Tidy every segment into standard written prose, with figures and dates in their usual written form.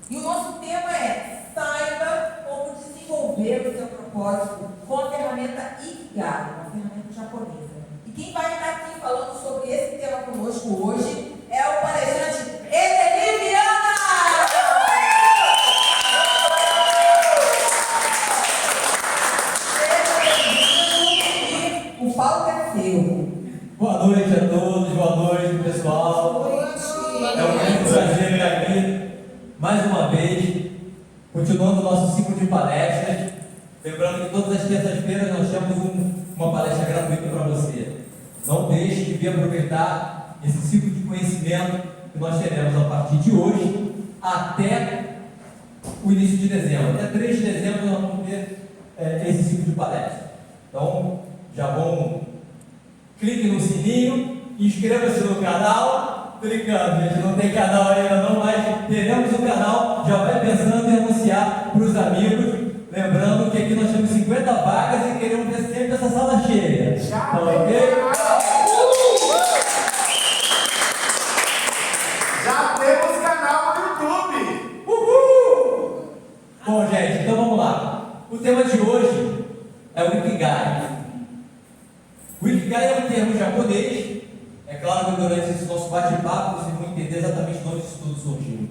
E o nosso tema é: saiba como desenvolver o seu propósito com a ferramenta Ikigai, uma ferramenta japonesa. E quem vai estar aqui falando sobre esse tema conosco hoje é o palestrante Edelir Viana! O palco é seu. Boa noite a todos, boa noite pessoal. É um grande prazer estar aqui mais uma vez, continuando o nosso ciclo de palestras. Lembrando que todas as terças-feiras nós temos uma palestra gratuita para você. Não deixe de vir aproveitar esse ciclo de conhecimento que nós teremos a partir de hoje até o início de dezembro. Até 3 de dezembro nós vamos ter esse ciclo de palestra. Então, já vão, clique no sininho, inscreva-se no canal. Brincando, gente, não tem canal ainda não, mas teremos o canal, já vai pensando em anunciar para os amigos. Lembrando que aqui nós temos 50 vagas e queremos ver sempre essa sala cheia. Tá ok? Já temos canal no YouTube! Uhul! Bom, gente, então vamos lá. O tema de hoje é o Ikigai. O Ikigai é um termo japonês. É claro que durante esse nosso bate-papo vocês vão entender exatamente de onde isso tudo surgiu.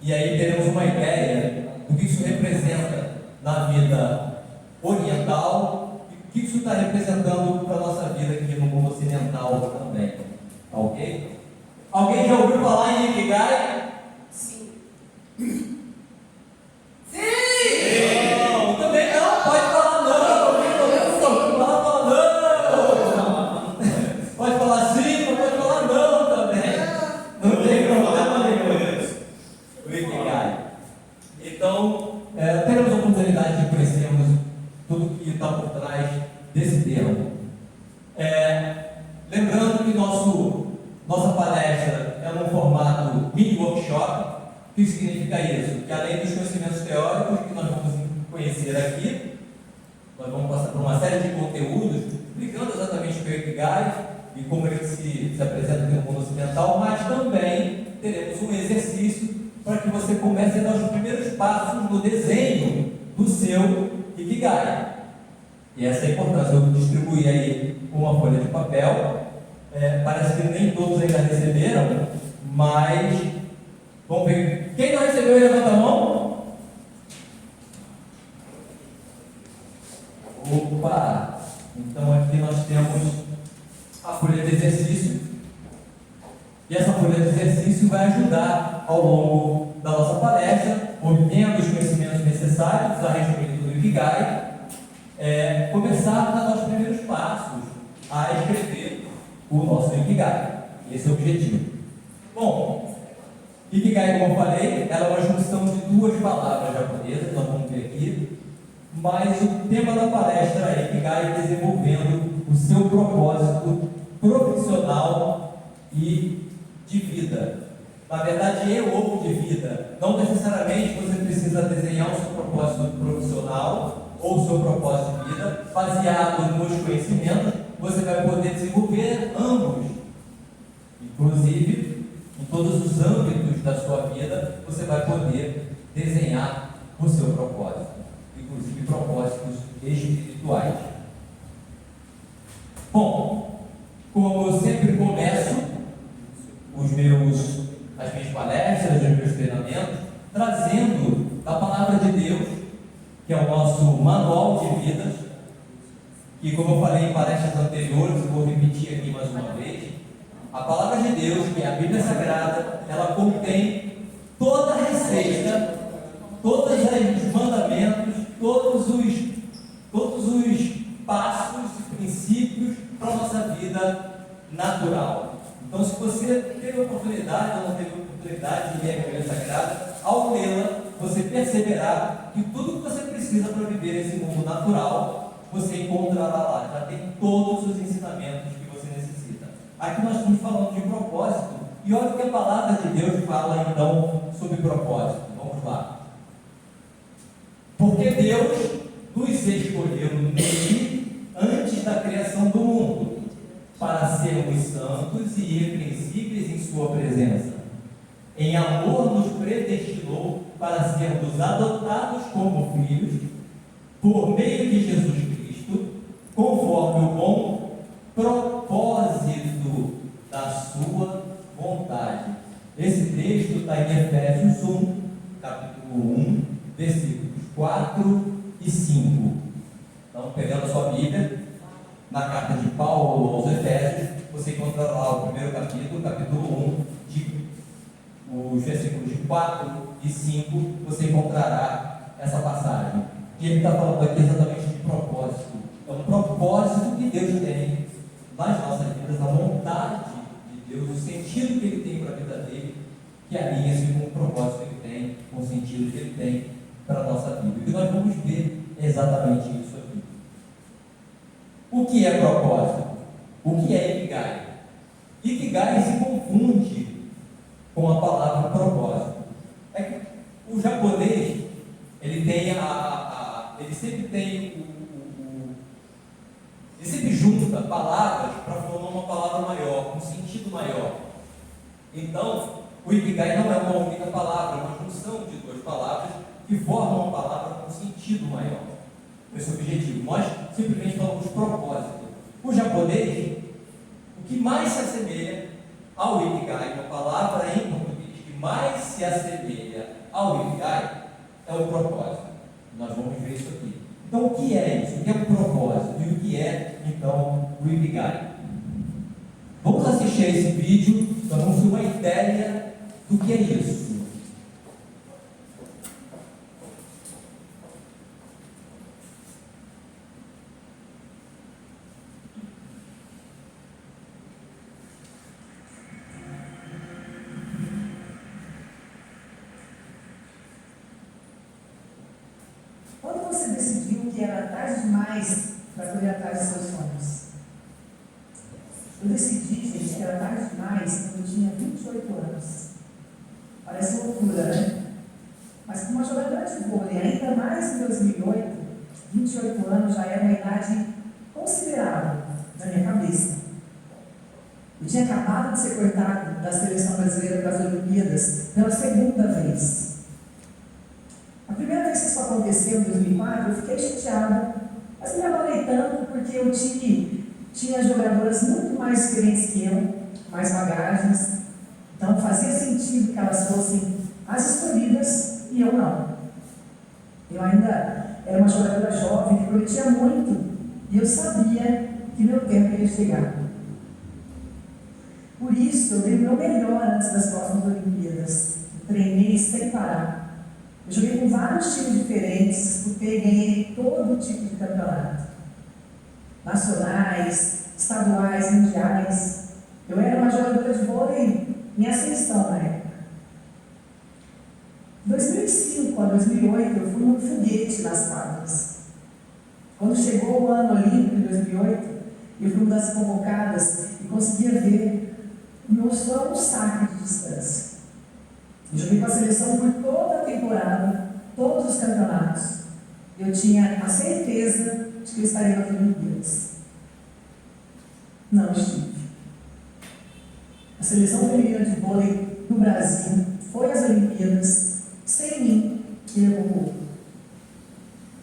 E aí teremos uma ideia do que isso representa na vida oriental e o que isso está representando para a nossa vida aqui no mundo ocidental também. Tá ok? Alguém já ouviu falar em Ikigai? Sim! Não, também não, pode falar não. Pode falar sim, mas pode falar não também. Não tem problema nenhum. O Ikigai. Então, teremos a oportunidade de conhecermos tudo que está por trás desse termo. Lembrando que nossa palestra é num formato mini workshop. O que significa isso? Que além dos conhecimentos teóricos que nós vamos conhecer aqui, nós vamos passar por uma série de conteúdos explicando exatamente o que é o Ikigai e como ele se apresenta no mundo ocidental, mas também teremos um exercício para que você comece a dar os primeiros passos no desenho do seu Ikigai. E essa é a importância. Eu distribuí aí uma folha de papel. Parece que nem todos ainda receberam, mas vamos ver. Quem não recebeu, levanta a mão. Opa! Então aqui nós temos a folha de exercício. E essa folha de exercício vai ajudar ao longo da nossa palestra, obtendo os conhecimentos necessários a respeito do Ikigai, começar a dar os primeiros passos a escrever o nosso Ikigai. Esse é o objetivo. Bom, Ikigai, como eu falei, ela é uma junção de 2 palavras japonesas, nós vamos ver aqui, mas o tema da palestra é Ikigai desenvolvendo o seu propósito profissional e de vida. Na verdade, é ou de vida. Não necessariamente você precisa desenhar o seu propósito profissional ou o seu propósito de vida baseado nos conhecimentos. Você vai poder desenvolver ambos. Inclusive, em todos os âmbitos da sua vida, você vai poder desenhar o seu propósito, inclusive propósitos espirituais. Bom, como eu sempre começo as minhas palestras, os meus treinamentos, trazendo a palavra de Deus, que é o nosso manual de vidas, e como eu falei em palestras anteriores, eu vou repetir aqui mais uma vez, a palavra de Deus, que é a Bíblia Sagrada, ela contém toda a receita, todos os mandamentos, todos os passos e princípios para a nossa vida natural. Então, se você teve a oportunidade ou não teve a oportunidade de ler a Bíblia Sagrada, ao lê-la, você perceberá que tudo que você precisa para viver esse mundo natural, você encontrará lá. Já tem todos os ensinamentos que você necessita. Aqui nós estamos falando de propósito, e olha o que a palavra de Deus fala então sobre propósito. Vamos lá. Porque Deus nos escolheu nele antes da criação do mundo, para sermos santos e irrepreensíveis em sua presença. em amor nos predestinou para sermos adotados como filhos, por meio de Jesus Cristo, conforme o bom propósito da sua vontade. Esse texto está em Efésios 1, capítulo 1, versículos 4 e 5. Então, pegando a sua Bíblia, na carta de Paulo aos Efésios, você encontrará lá o primeiro capítulo, capítulo 1, os versículos de 4 e 5, você encontrará essa passagem. E ele está falando aqui exatamente de propósito. É um propósito que Deus tem nas nossas vidas, a vontade de Deus, o sentido que Ele tem para a vida dele, que alinha-se com o propósito que Ele tem, com o sentido que Ele tem para a nossa vida. O que nós vamos ver é exatamente isso aqui. O que é propósito? O que é Ikigai? Ikigai se confunde com a palavra propósito. É que o japonês, ele tem ele sempre tem ele sempre junta palavras para formar uma palavra maior, um sentido maior. Então, o Ikigai não é uma única palavra, é uma junção de duas palavras que formam uma palavra com um sentido maior. Esse é o objetivo. Nós simplesmente falamos propósito. O japonês, o que mais se assemelha ao Ikigai, uma palavra em português que mais se assemelha ao Ikigai, é o propósito. Nós vamos ver isso aqui. Então, o que é isso? O que é um propósito? E o que é, então, o Ikigai? Vamos assistir a esse vídeo, nós vamos ter uma ideia do que é isso. Quando você decidiu que era tarde demais para correr atrás dos seus sonhos? Eu decidi, gente, que era tarde demais quando eu tinha 28 anos. Parece loucura, né? Mas como uma jogadora de vôlei, ainda mais em 2008, 28 anos já era uma idade considerável na minha cabeça. Eu tinha acabado de ser cortado da seleção brasileira para as Olimpíadas pela segunda vez. A primeira vez que isso aconteceu, em 2004, eu fiquei chateada, mas me abalei tanto porque eu tinha jogadoras muito mais experientes que eu, mais bagagens, então fazia sentido que elas fossem as escolhidas e eu não. Eu ainda era uma jogadora jovem que prometia muito e eu sabia que meu tempo ia chegar. Por isso, eu dei o meu melhor antes das próximas Olimpíadas. Treinei sem parar. Eu joguei com vários times diferentes, disputei e ganhei todo tipo de campeonato. Nacionais, estaduais, mundiais. Eu era uma jogadora de vôlei em ascensão na época. De 2005 a 2008, eu fui um foguete nas quadras. Quando chegou o ano olímpico, em 2008, eu fui uma das convocadas e conseguia ver o meu sonho saque de distância. Eu joguei com a seleção por toda a temporada, todos os campeonatos. Eu tinha a certeza de que eu estaria nas Olimpíadas. Não estive. A seleção feminina de vôlei do Brasil foi às Olimpíadas sem mim e levou o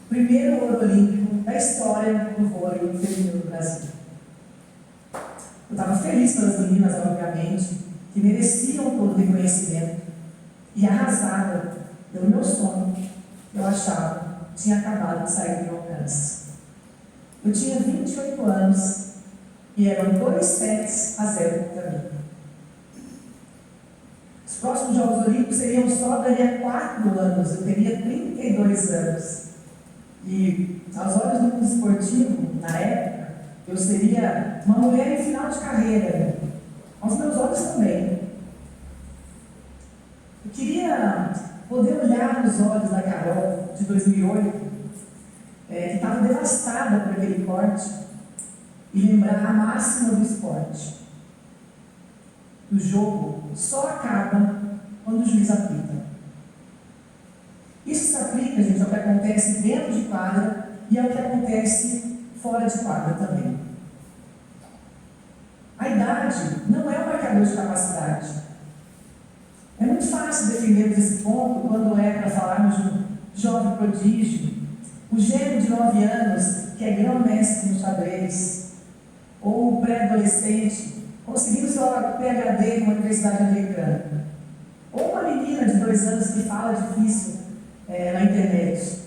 primeiro ouro olímpico da história do vôlei feminino do Brasil. Eu estava feliz pelas meninas, obviamente, que mereciam todo o reconhecimento. E arrasada pelo meu sonho, eu achava que tinha acabado de sair do meu alcance. Eu tinha 28 anos e eram 2-0 para mim. Os próximos Jogos Olímpicos seriam só daqui a 4 anos, eu teria 32 anos. E, aos olhos do mundo esportivo, na época, eu seria uma mulher em final de carreira. Aos meus olhos também. Eu queria poder olhar nos olhos da Carol, de 2008, que estava devastada por aquele corte, e lembrar a máxima do esporte. O jogo só acaba quando o juiz apita. Isso se aplica, gente, ao que acontece dentro de quadra e ao que acontece fora de quadra também. A idade não é um marcador de capacidade. É muito estendemos esse ponto quando é para falarmos de um jovem prodígio, o gênio de 9 anos que é grão-mestre no xadrez, ou o pré-adolescente conseguindo seu PhD numa universidade americana, ou uma menina de 2 anos que fala difícil na internet.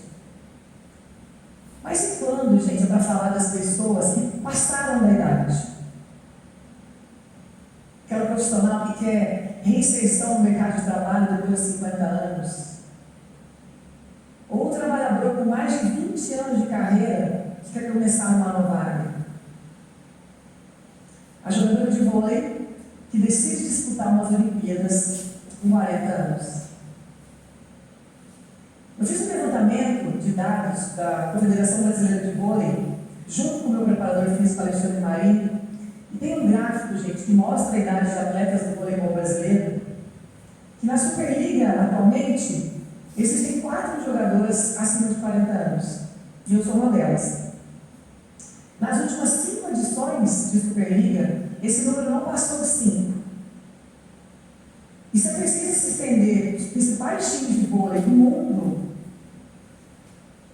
Mas e quando, gente, é para falar das pessoas que passaram da idade? Aquela profissional que quer reinserção no mercado de trabalho depois de 50 anos. Ou o trabalhador com mais de 20 anos de carreira que quer começar uma nova área. A jogadora de vôlei que decide disputar umas Olimpíadas com 40 anos. Eu fiz um levantamento de dados da Confederação Brasileira de Vôlei, junto com o meu preparador físico, Alexandre Marinho, e tem um gráfico, gente, que mostra a idade de atletas do voleibol brasileiro, que na Superliga, atualmente, existem 4 jogadoras acima de 40 anos, e eu sou uma delas. Nas últimas 5 edições de Superliga, esse número não passou de 5. E se a pesquisa se estender os principais times de vôlei do mundo,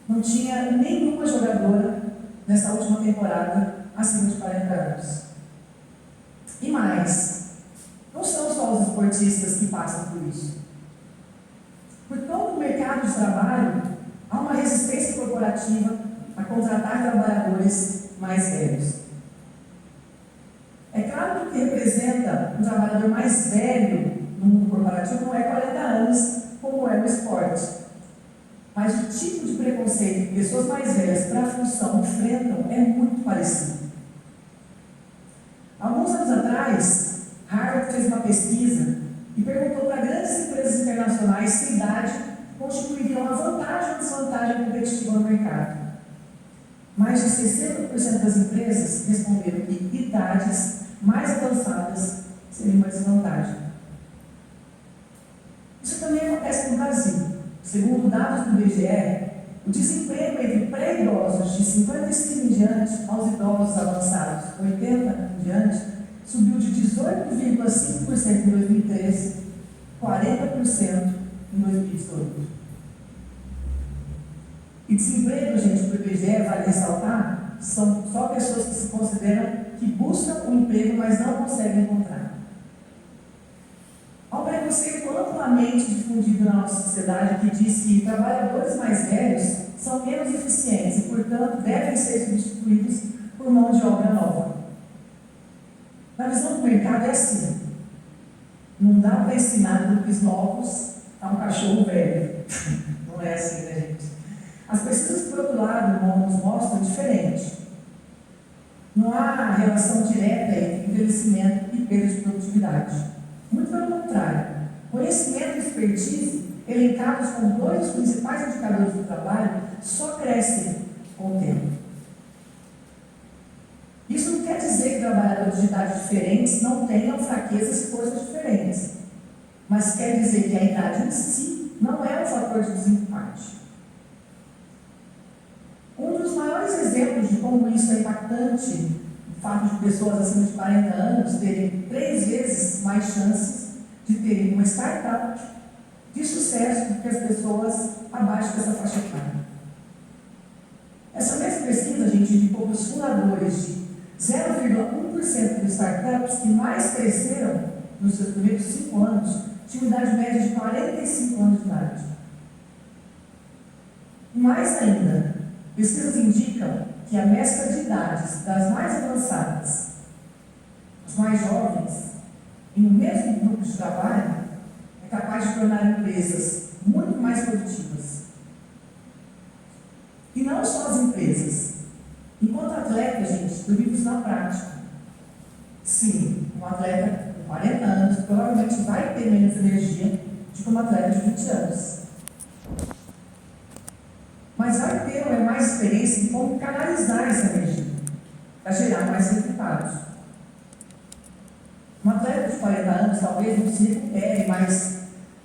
não tinha nenhuma jogadora nessa última temporada acima de 40 anos. E mais, não são só os esportistas que passam por isso. Por todo o mercado de trabalho, há uma resistência corporativa a contratar trabalhadores mais velhos. É claro que o que representa um trabalhador mais velho no mundo corporativo não é 40 anos, como é no esporte. Mas o tipo de preconceito que pessoas mais velhas para a função enfrentam é muito parecido. Alguns anos atrás, Harvard fez uma pesquisa e perguntou para grandes empresas internacionais se a idade constituiria uma vantagem ou desvantagem competitiva no mercado. Mais de 60% das empresas responderam que idades mais avançadas seriam uma desvantagem. Isso também acontece no Brasil. Segundo dados do IBGE, o desemprego entre pré-idosos de 55 em diante aos idosos avançados, 80 em diante, subiu de 18,5% em 2013, 40% em 2018. E desemprego, gente, para o IBGE, vale ressaltar, são só pessoas que se consideram que buscam um emprego, mas não conseguem encontrar. Há um preconceito amplamente difundido na nossa sociedade que diz que trabalhadores mais velhos são menos eficientes e, portanto, devem ser substituídos por mão de obra nova. Na visão do mercado é assim. Não dá para ensinar grupos novos a um cachorro velho. Não é assim, né, gente? As pesquisas, por outro lado, nos mostram diferente. Não há relação direta entre envelhecimento e perda de produtividade. Muito pelo contrário. Conhecimento e expertise, elencados como 2 dos principais indicadores do trabalho, só crescem com o tempo. Isso não quer dizer que trabalhadores de idades diferentes não tenham fraquezas e forças diferentes, mas quer dizer que a idade em si não é um fator de desempate. Um dos maiores exemplos de como isso é impactante, o fato de pessoas acima de 40 anos terem 3 vezes mais chances de terem uma startup de sucesso do que as pessoas abaixo dessa faixa etária. Essa mesma pesquisa, gente, indicou que os fundadores de 0,1% de startups que mais cresceram nos seus primeiros 5 anos tinham idade média de 45 anos de idade. E mais ainda, pesquisas indicam que a mescla de idades das mais avançadas, as mais jovens, em um mesmo grupo de trabalho, é capaz de tornar empresas muito mais produtivas. E não só as empresas. Enquanto atleta, gente, eu vivo isso na prática. Sim, um atleta com 40 anos provavelmente vai ter menos energia do que um atleta de 20 anos. Mas vai ter mais experiência em como canalizar essa energia para gerar mais resultados. Um atleta de 40 anos talvez não se recupere mais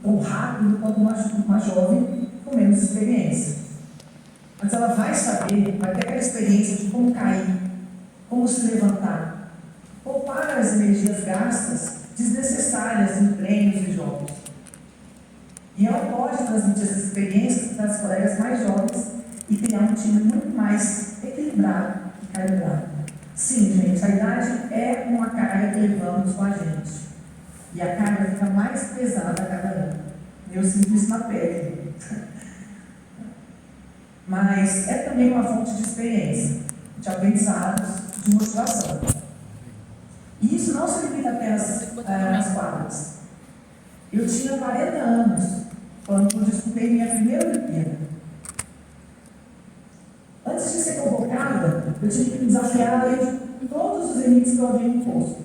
tão rápido quanto uma jovem com menos experiência. Mas ela vai saber, vai ter aquela experiência de como cair, como se levantar, poupar as energias gastas desnecessárias em treinos e jogos. E ela pode transmitir essas experiências para as colegas mais jovens e criar um time muito mais equilibrado e calibrado. Sim, gente, a idade é uma carga que levamos com a gente. E a carga fica mais pesada a cada ano. Eu sinto isso na pele. Mas é também uma fonte de experiência, de aprendizados, de motivação. E isso não se limita apenas às quadras. Eu tinha 40 anos quando eu disputei minha primeira Olimpíada. Antes de ser convocada, eu tive que me desafiar além de todos os limites que eu havia imposto.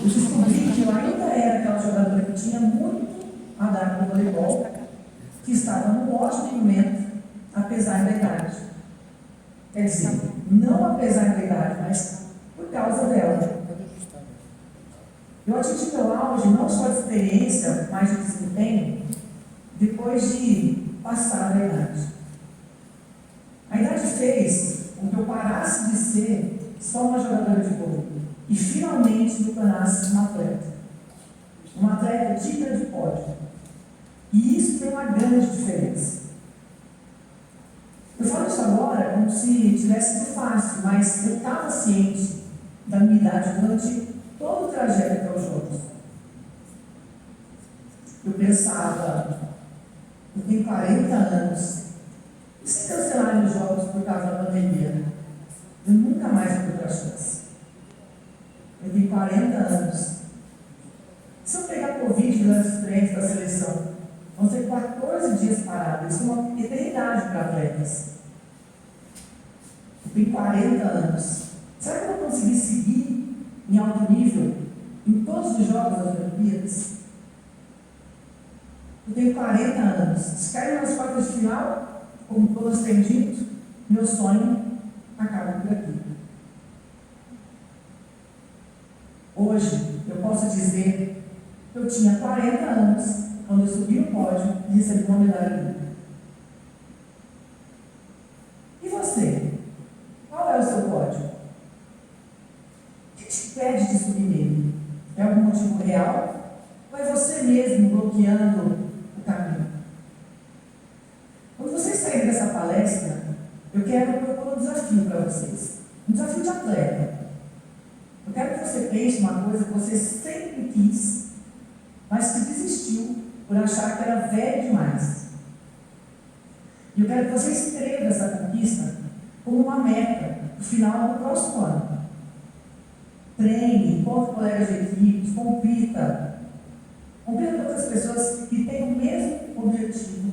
Eu descobri que eu ainda era aquela jogadora que tinha muito a dar no voleibol, que estava num ótimo momento, apesar da idade. Quer dizer, não apesar da idade, mas por causa dela. Eu atingi meu auge não só de experiência, mas de desempenho, depois de passar da idade. A idade fez com que eu parasse de ser só uma jogadora de vôlei e finalmente me tornasse uma atleta. Uma atleta digna de pódio. E isso tem uma grande diferença. Eu falo isso agora como se tivesse sido fácil, mas eu estava ciente da minha idade durante todo o trajeto até os Jogos. Eu pensava, eu tenho 40 anos, e se cancelarem os Jogos por causa da pandemia? Eu nunca mais vou ter outra chance. Eu tenho 40 anos. Se eu pegar Covid durante os treinos da seleção, vão ser 14 dias parados. Isso é uma eternidade para atletas. Eu tenho 40 anos. Será que eu vou conseguir seguir em alto nível em todos os jogos das Olimpíadas? Eu tenho 40 anos. Se cair nas quartas de final, como todos têm dito, meu sonho acaba por aqui. Hoje, eu posso dizer que eu tinha 40 anos quando eu subi no pódio e recebi uma medalha olímpica. E você? Qual é o seu pódio? O que te impede de subir nele? É algum motivo real? Ou é você mesmo bloqueando o caminho? Quando vocês saírem dessa palestra, eu quero propor um desafio para vocês. Um desafio de atleta. Eu quero que você pense uma coisa que você sempre quis, mas que desistiu por achar que era velho demais. E eu quero que você escreva essa conquista como uma meta no final do próximo ano. Treine, encontre colegas de equipe, compita. Compita com outras pessoas que têm o mesmo objetivo.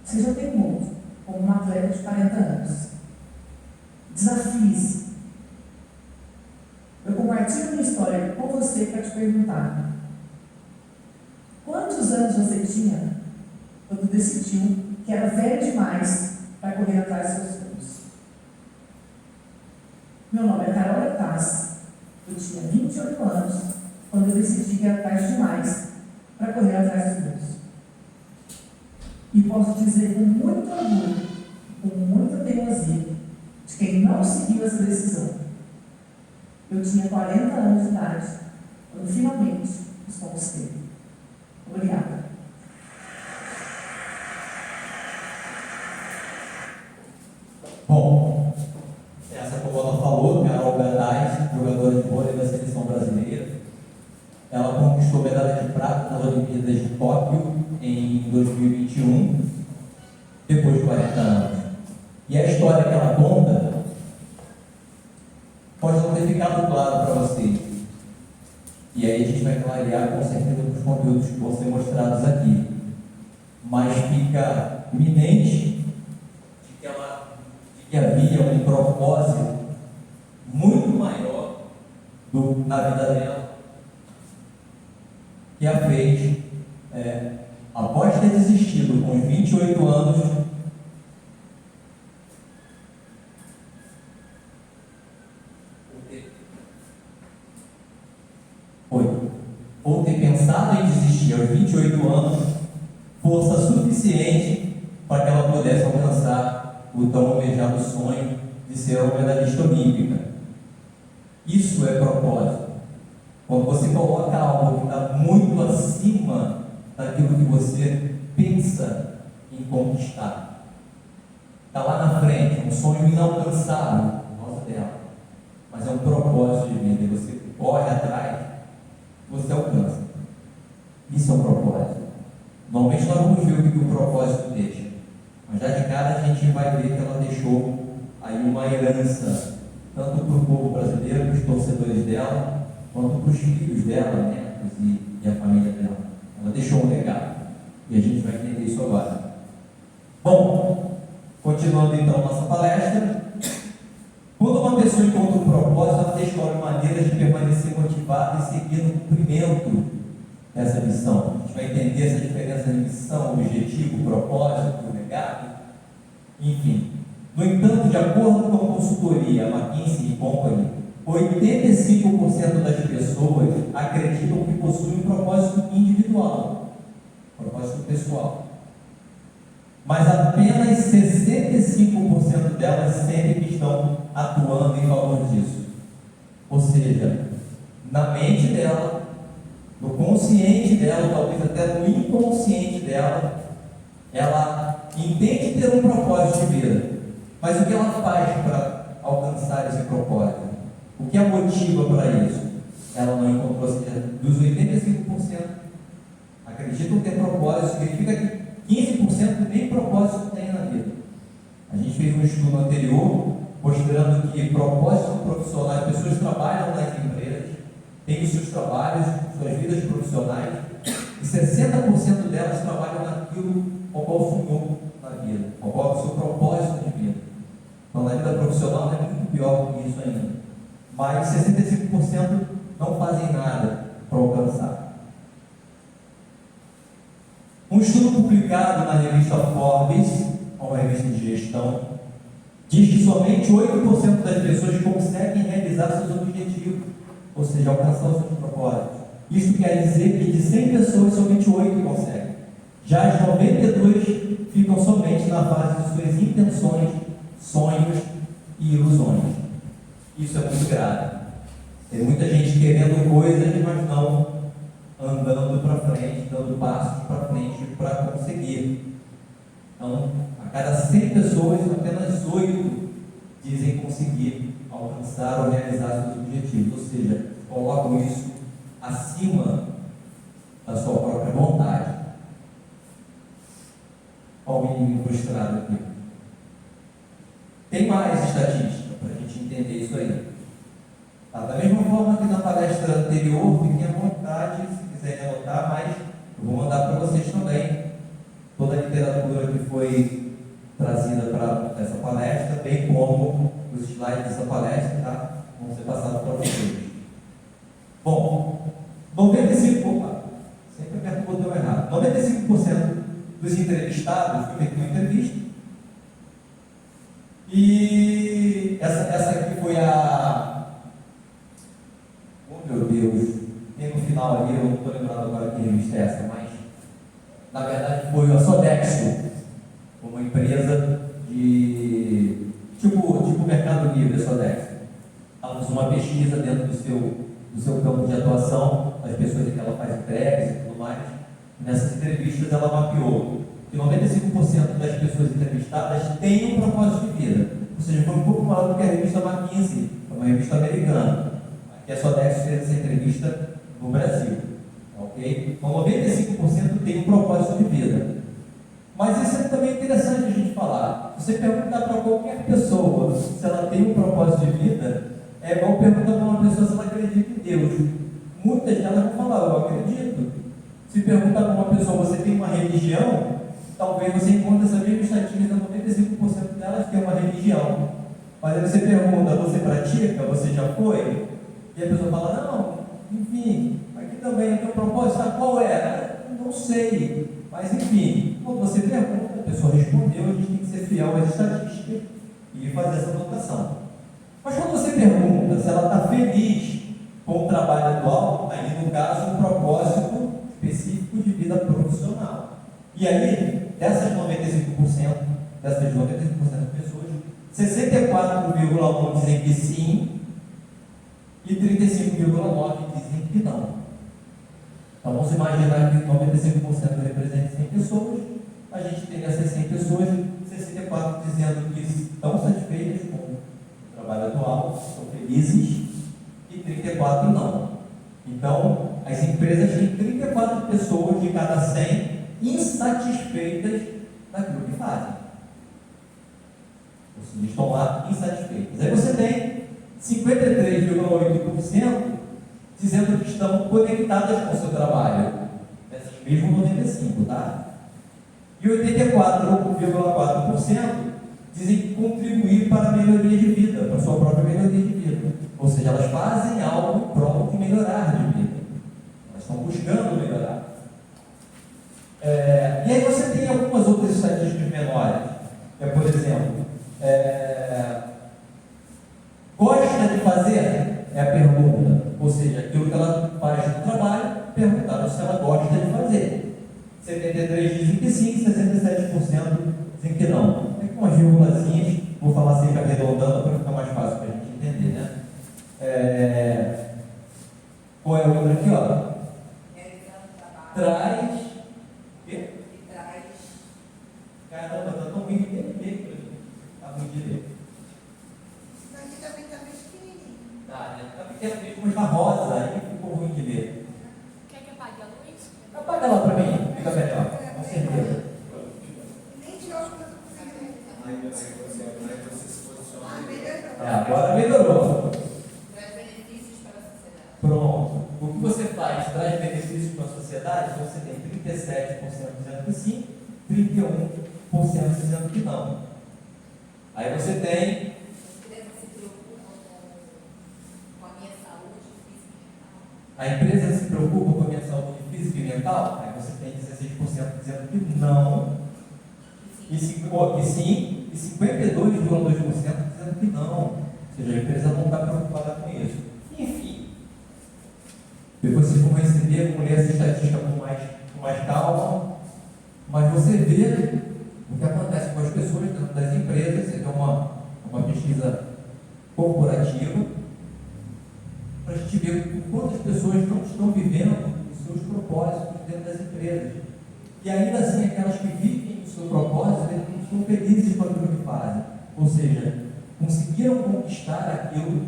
Seja teimoso, como um atleta de 40 anos. Desafie-se. Eu compartilho minha história com você para te perguntar: quantos anos você tinha quando decidiu que era velho demais para correr atrás dos seus sonhos? Meu nome é Carol Tassi. Eu tinha 28 anos quando eu decidi que era tarde demais para correr atrás dos meus. E posso dizer com muito orgulho, com muita teimosia, de quem não seguiu essa decisão. Eu tinha 40 anos de idade quando finalmente os conquistei. Obrigada. Bom, essa como ela falou, Carol Gataz, jogadora de vôlei da seleção brasileira, ela conquistou medalha de prata nas Olimpíadas de Tóquio em 2021, depois de 40 anos. E a história que ela conta pode não ter ficado claro para vocês. E aí a gente vai clarear com certeza os conteúdos que vão ser mostrados aqui. Mas fica iminente de que havia um propósito muito maior na vida dela, que a fez, após ter desistido com os 28 anos, ou ter pensado em desistir aos 28 anos, força suficiente para que ela pudesse alcançar o tão almejado sonho de ser uma medalhista olímpica. Isso é propósito. Quando você coloca algo que está muito acima daquilo que você pensa em conquistar, está lá na frente, um sonho inalcançável, nossa dela, mas é um propósito de vida, e você corre atrás, você alcança. Isso é um propósito. Normalmente nós vamos ver o que o propósito deixa, mas já de cara a gente vai ver que ela deixou aí uma herança, tanto para o povo brasileiro, para os torcedores dela, quanto para os filhos dela, netos e a família dela. Ela deixou um legado, e a gente vai entender isso agora. Bom, continuando então nossa palestra, quando uma pessoa encontra um propósito, ela descobre maneiras de permanecer motivada e seguir no cumprimento dessa missão. A gente vai entender essa diferença de missão, objetivo, propósito, legado, enfim. No entanto, de acordo com a consultoria McKinsey & Company, 85% das pessoas acreditam que possuem um propósito individual, propósito pessoal. Mas apenas 65% delas sentem que estão atuando em favor disso. Ou seja, na mente dela, no consciente dela, talvez até no inconsciente dela, ela entende ter um propósito de vida. Mas o que ela faz para alcançar esse propósito? O que a motiva para isso? Ela não encontrou, ou seja, dos 85% acreditam ter propósito, significa que 15% nem propósito tem na vida. A gente fez um estudo anterior mostrando que propósito profissional, as pessoas trabalham nas empresas, têm os seus trabalhos, suas vidas profissionais, e 60% delas trabalham naquilo ao qual sonhou na vida, ao qual é o seu propósito de vida. Então, na vida profissional é muito pior do que isso ainda. Mas 65% não fazem nada para alcançar. Um estudo publicado na revista Forbes, uma revista de gestão, diz que somente 8% das pessoas conseguem realizar seus objetivos, ou seja, alcançar os seus propósitos. Isso quer dizer que de 100 pessoas, somente 8 conseguem. Já as 92 ficam somente na fase de suas intenções, sonhos e ilusões. Isso é muito grave. Tem muita gente querendo coisas, mas não andando para frente, dando passos para frente para conseguir. Então, a cada 100 pessoas, apenas 8 dizem conseguir alcançar ou realizar seus objetivos. Ou seja, colocam isso acima da sua própria vontade. Olha o menino frustrado aqui. Tem mais estatística para a gente entender isso aí. Tá? Da mesma forma que na palestra anterior, fiquem à vontade, se quiserem anotar, mas eu vou mandar para vocês também toda a literatura que foi trazida para essa palestra, bem como os slides dessa palestra, tá? Vão ser passados para vocês. Bom, 95%, sempre aperto o botão errado, 95% dos entrevistados, foi feita uma entrevista, e essa aqui foi a... Oh meu Deus, tem no final ali, eu não estou lembrando agora que revista é essa, mas na verdade foi a Sodexo, uma empresa de tipo Mercado Livre, a Sodexo. Ela fez uma pesquisa dentro do seu campo de atuação, das pessoas que ela faz entregas e tudo mais. Nessas entrevistas ela mapeou que 95% das pessoas entrevistadas têm um propósito de vida. Ou seja, foi um pouco maior do que a revista McKinsey, que é uma revista americana. Aqui a Sodexo fez essa entrevista no Brasil. Ok? Então 95% tem um propósito de vida. Mas isso é também interessante a gente falar. Se você perguntar para qualquer pessoa se ela tem um propósito de vida, é igual perguntar para uma pessoa se ela acredita em Deus. Muitas delas vão falar, eu acredito. Se perguntar para uma pessoa, você tem uma religião, talvez você encontre essa mesma estatística, 95% delas têm uma religião. Mas aí você pergunta, você pratica, você já foi? E a pessoa fala, não, enfim, aqui também tem um propósito, qual é? Não sei, mas enfim, quando você pergunta, a pessoa respondeu, a gente tem que ser fiel às estatísticas e fazer essa anotação. Mas quando você pergunta se ela está feliz com o trabalho atual, aí no caso um propósito específico de vida profissional. E aí, dessas 95% das pessoas, 64,1% dizem que sim, e 35,9% dizem que não. Então vamos imaginar que 95% representa 100 pessoas, a gente tem essas 100 pessoas, 64 dizendo que estão satisfeitas com o trabalho atual, estão felizes, e 34 não. Então, as empresas têm 34 pessoas de cada 100 insatisfeitas daquilo que fazem. Ou seja, estão lá insatisfeitas. Aí você tem 53,8% dizendo que estão conectadas com o seu trabalho. Essas mesmo 95%, tá? E 84,4% dizem que contribuir para a melhoria de vida, para a sua própria melhoria de vida. Ou seja, elas fazem algo em prol de melhorar de vida. Elas estão buscando melhorar. E aí você tem algumas outras estatísticas menores. Por exemplo, gosta de fazer? É a pergunta. Ou seja, aquilo que ela faz no trabalho, perguntaram se ela gosta de fazer. 73% dizem que sim, 67% dizem que não. É com umas vírgulazinhas, vou falar sempre arredondando para ficar mais fácil para a gente entender, né? Qual é a outra aqui, ó? Traz. O quê? Traz. Caramba, tá tão ruim de ler. Tá ruim de ler. Aqui também está bem pequenininho. Tá, né? Tá pequeno mesmo, mas tá rosa, aí ficou ruim de ler. Quer que apague a luz? Apaga lá para mim, fica melhor, com certeza. Nem de óculos eu estou conseguindo. Agora melhorou. Traz benefícios para a sociedade. Pronto. O que você faz traz benefícios para a sociedade, então você tem 37% dizendo que sim, 31% dizendo que não. Aí você tem. A empresa se preocupa com a minha saúde física e mental? A empresa se preocupa com a minha saúde física e mental? Aí você tem 16% dizendo que não, que sim, e 52,2% dizendo que não. Ou seja, a empresa não está preocupada com isso. Enfim, depois vocês vão receber, vão ler essa estatística com mais calma, mas você vê o que acontece com as pessoas dentro das empresas. Você tem uma pesquisa corporativa, para a gente ver quantas pessoas não estão vivendo os seus propósitos dentro das empresas. E ainda assim, aquelas que vivem o seu propósito, eles não estão felizes com aquilo que fazem. Ou seja, conseguiram conquistar aquilo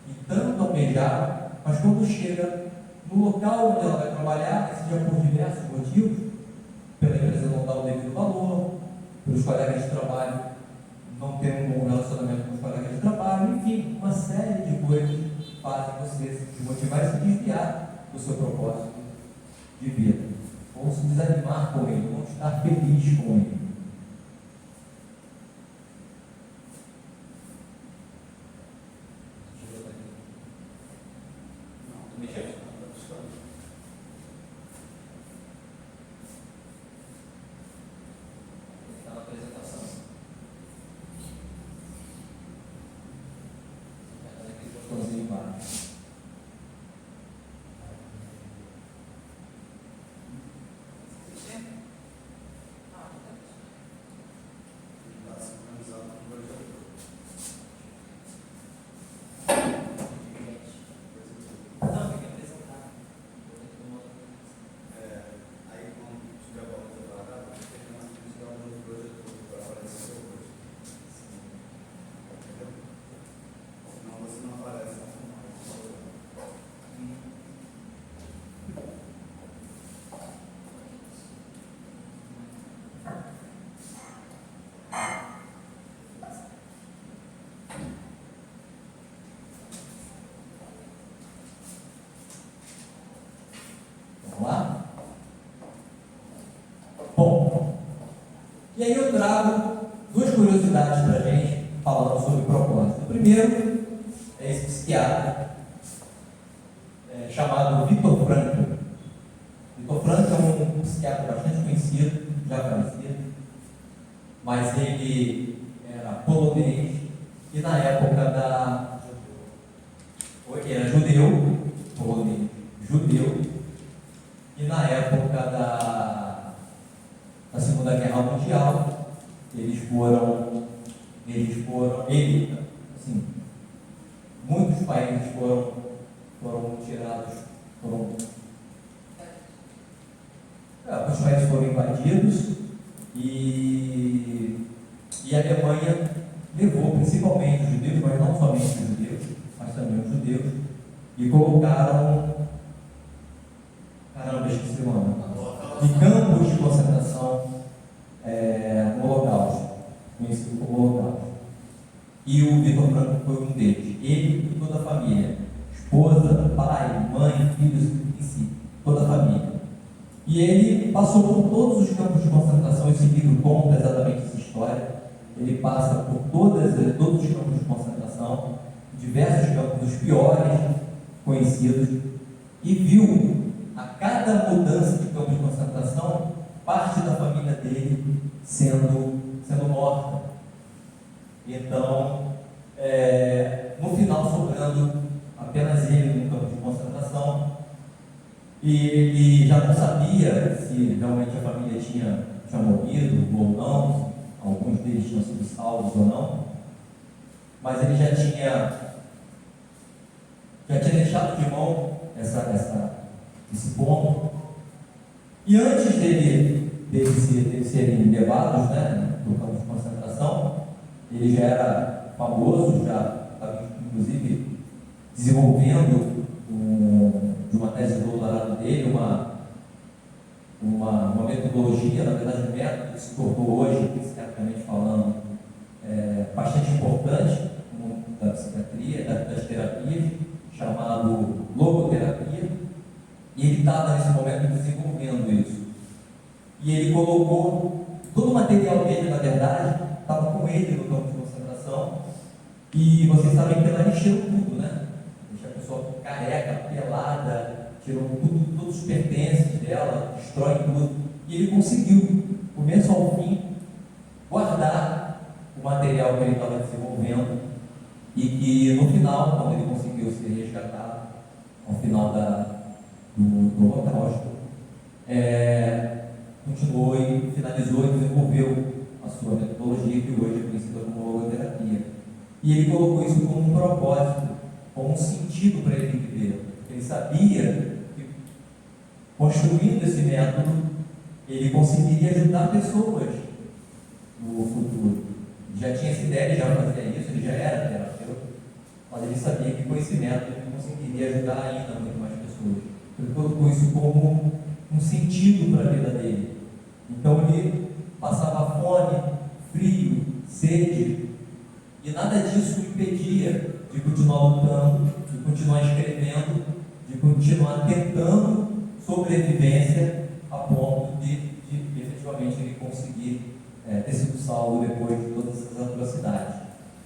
que tanto almejaram, mas quando chega no local onde ela vai trabalhar, seja por diversos motivos, pela empresa não dar o devido valor, pelos colegas de trabalho não ter um bom relacionamento com os colegas de trabalho, enfim, uma série de coisas fazem você se desmotivar e se desviar do seu propósito de vida. Ou se desanimar com ele, ou estar feliz com ele. Está na apresentação. Aquele botãozinho embaixo. Vamos lá? Bom, e aí eu trago duas curiosidades para a gente, falando sobre propósito. O primeiro é esse psiquiatra chamado Viktor Frankl. Viktor Frankl é um psiquiatra bastante conhecido, já falecido, mas ele era polonês e na época da... Ele era judeu, polonês, judeu, e na época da Segunda Guerra Mundial, muitos países foram invadidos e a Alemanha levou principalmente os judeus, mas não somente os judeus, mas também os judeus, e colocaram, caramba, esqueci o nome, de campos de concentração no Holocausto, conhecido como Holocausto. E o Vitor Franco foi um deles. Ele e toda a família, esposa, pai, mãe, filhos, em si, toda a família. E ele passou por todos os campos de concentração. Esse livro conta exatamente essa história. Ele passa por todos os campos de concentração, diversos campos, os piores conhecidos, e viu a cada mudança de campo de concentração parte da família dele sendo morta. Então, no final, sobrando apenas ele no campo de concentração, e ele já não sabia se realmente a família tinha morrido ou não, alguns deles tinham sido salvos ou não, mas ele já tinha deixado de mão esse ponto. E antes deles serem levados, né, para o campo de concentração, ele já era famoso, já estava inclusive desenvolvendo de uma tese de doutorado dele, uma metodologia, na verdade um método que se tornou hoje, psiquiatricamente falando, bastante importante da psiquiatria, das terapias, chamado logoterapia, e ele estava nesse momento desenvolvendo isso. E ele colocou todo o material dele, na verdade, estava com ele no campo de concentração, e vocês sabem que lá eles tiram tudo, né? Deixa a pessoa careca, pelada, tiram tudo, todos os pertences dela, destrói tudo, e ele conseguiu, começo ao fim, guardar o material que ele estava desenvolvendo, e que no final, quando ele conseguiu ser resgatado, ao final do Holocausto, continuou e finalizou e desenvolveu a sua metodologia, que hoje é conhecida como logoterapia. E ele colocou isso como um propósito, como um sentido para ele viver. Ele sabia que, construindo esse método, ele conseguiria ajudar pessoas no futuro. Ele já tinha essa ideia, ele já fazia isso, ele já era terapeuta, mas ele sabia que com esse método ele conseguiria ajudar ainda muito mais pessoas. Ele colocou isso como um sentido para a vida dele. Então ele passava fome, frio, sede, e nada disso o impedia de continuar lutando, de continuar escrevendo, de continuar tentando sobrevivência a ponto de efetivamente ele conseguir ter sido salvo depois de todas essas atrocidades.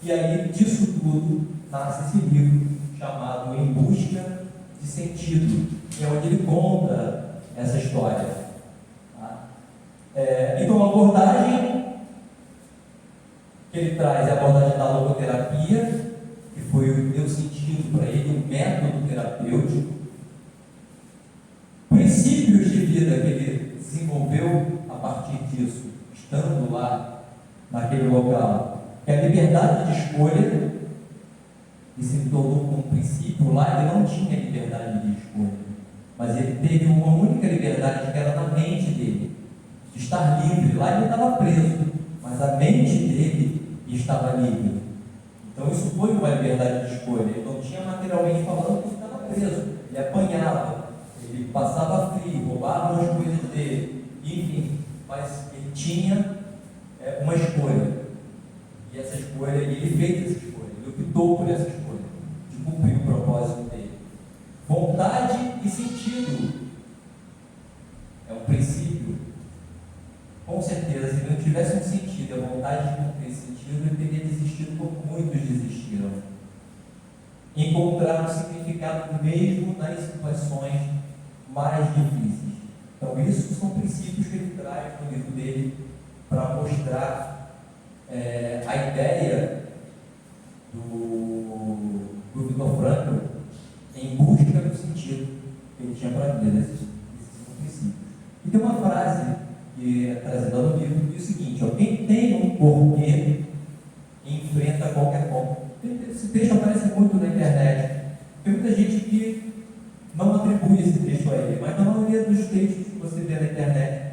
E aí, disso tudo, nasce esse livro chamado Em Busca de Sentido, que é onde ele conta essa história. Tá? Então, a abordagem que ele traz é a abordagem da logoterapia, que foi o deu sentido para ele, um método terapêutico, princípios de vida que ele desenvolveu a partir disso, estando lá naquele local, que a liberdade de escolha, que se tornou um princípio. Lá ele não tinha liberdade de escolha, mas ele teve uma única liberdade, que era na mente dele, de estar livre. Lá ele estava preso, mas a mente dele estava livre. Então isso foi uma liberdade de escolha. Ele não tinha materialmente falando que ele estava preso, ele apanhava, ele passava frio, roubava as coisas dele, enfim, mas ele tinha uma escolha, e essa escolha, ele fez essa escolha, ele optou por essa escolha, de cumprir o propósito dele. Vontade e sentido é um princípio. Com certeza, se ele não tivesse um sentido, a vontade de cumprir esse sentido, ele teria desistido como muitos desistiram. Encontrar um significado mesmo nas situações mais difíceis. Então, isso são princípios que ele traz no livro dele para mostrar a ideia do Viktor Frankl em busca do sentido que ele tinha para a vida, esses são princípios. E tem uma frase que é trazida no livro que diz o seguinte: quem tem um porquê enfrenta qualquer como. Esse texto aparece muito na internet. Tem muita gente que não atribui esse texto a ele, mas na maioria dos textos que você vê na internet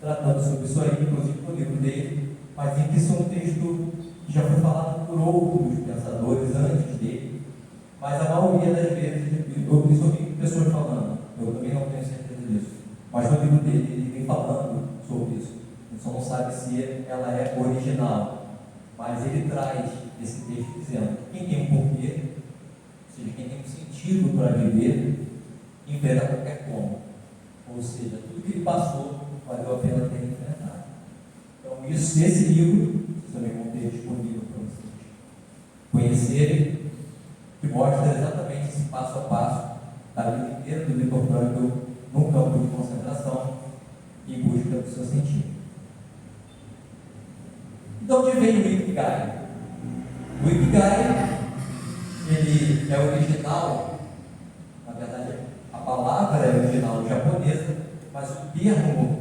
tratando sobre isso aí, inclusive no livro dele, mas em que isso é um texto que já foi falado por outros pensadores antes dele, mas a maioria das vezes, eu ouvi pessoas falando, eu também não tenho certeza disso, mas no livro dele ele vem falando sobre isso, a gente só não sabe se ela é original, mas ele traz esse texto dizendo que quem tem um porquê, ou seja, quem tem um sentido para viver, enfrenta qualquer como, ou seja, tudo que ele passou valeu a pena ter enfrentado. Então, esse livro, vocês também vão ter disponível para vocês conhecerem, que mostra exatamente esse passo a passo da vida inteira do Viktor Frankl num campo de concentração em busca do seu sentido. Então, onde vem o Ikigai? O Ikigai, ele é original, na verdade, a palavra é original japonesa, mas o termo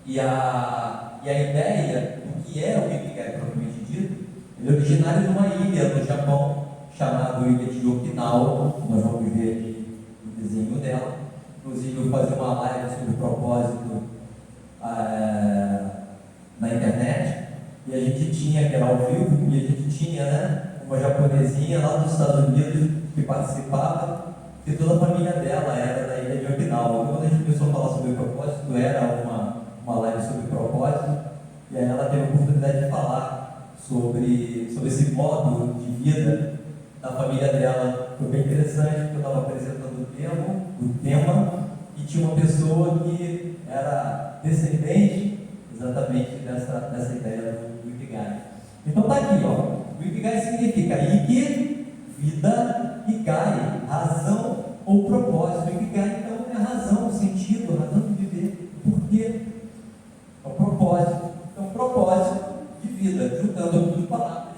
e a ideia do que é o Ikigai propriamente dito, ele é originário de uma ilha no Japão, chamada Ilha de Okinawa. Nós vamos ver aqui o desenho dela. Inclusive, eu vou fazer uma live sobre o propósito na internet, e a gente tinha, que era ao vivo, e a gente tinha, né, uma japonesinha lá dos Estados Unidos que participava, e toda a família dela era da Ilha de Okinawa. Quando a gente começou a falar sobre o propósito, era uma live sobre propósito, e aí ela teve a oportunidade de falar sobre esse modo de vida da família dela. Foi bem interessante, porque eu estava apresentando o tema, e tinha uma pessoa que era descendente exatamente dessa ideia do Ikigai. Então está aqui, ó. O Ikigai significa Iki, vida, e Gai, razão ou propósito. O Ikigai, então, é a razão, o sentido, a razão de viver. Por quê? É o propósito. Então, propósito de vida, juntando duas palavras,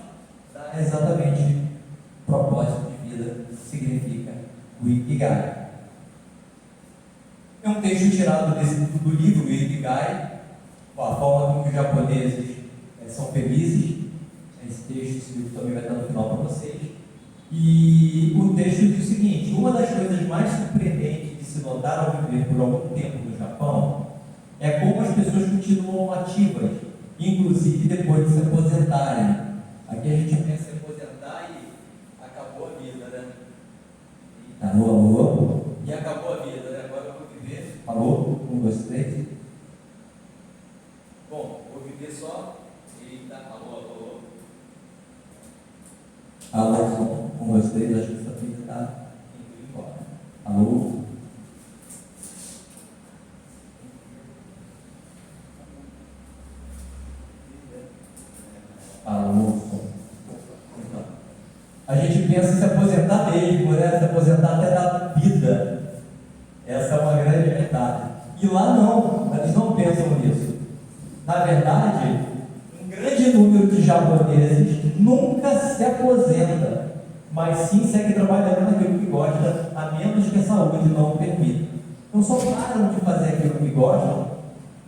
dá exatamente propósito de vida, significa o Ikigai. É um texto tirado do livro Ikigai, a forma como os japoneses são felizes. Esse texto também vai estar no final para vocês. E o texto diz o seguinte: uma das coisas mais surpreendentes de se notar ao viver por algum tempo no Japão é como as pessoas continuam ativas, inclusive depois de se aposentarem. Aqui a gente pensa em aposentar e acabou a vida, né? Alô, alô? E acabou a vida, né? Agora eu vou viver. Alô? 1, 2, 3. Bom, vou viver só. Eita, alô, alô. Alô, 1, 2, 3, acho que essa fita está indo embora. Alô? Alô? Então, a gente pensa em se aposentar mesmo, né? Se aposentar até da vida. Essa é uma grande verdade. E lá não, eles não pensam nisso. Na verdade, um grande número de japoneses nunca se aposenta, mas sim segue trabalhando naquilo que gosta, a menos que a saúde não o permita. Então só param de fazer aquilo que gostam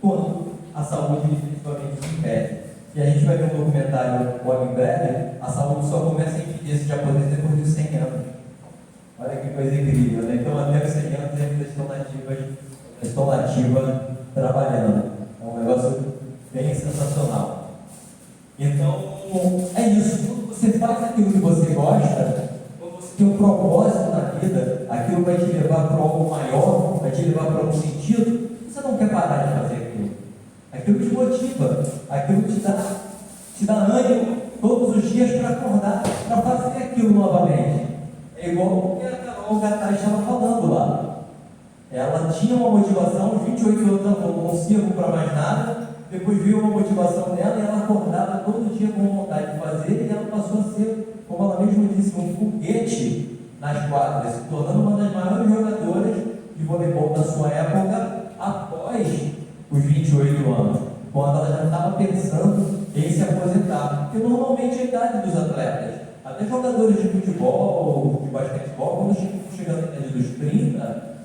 quando a saúde definitivamente se impede. E a gente vai ver um documentário logo em breve, a saúde só começa a impedir esse japonês depois dos 100 anos. Olha que coisa incrível, né? Então até os 100 anos eles estão nativas trabalhando. É um negócio bem sensacional. Então, é isso. Quando você faz aquilo que você gosta, quando você tem um propósito na vida, aquilo vai te levar para algo maior, vai te levar para um sentido, você não quer parar de fazer aquilo. Aquilo te motiva, aquilo te dá ânimo todos os dias para acordar, para fazer aquilo novamente. É igual o que a Carol Gattai estava falando lá. Ela tinha uma motivação, aos 28 anos ela falou, não sirvo para mais nada. Depois veio uma motivação dela e ela acordava todo dia com vontade de fazer, e ela passou a ser, como ela mesma disse, um foguete nas quadras, se tornando uma das maiores jogadoras de voleibol da sua época após os 28 anos, quando ela já estava pensando em se aposentar. Porque normalmente é a idade dos atletas, até jogadores de futebol, de basquetebol, quando chegando na idade dos 30,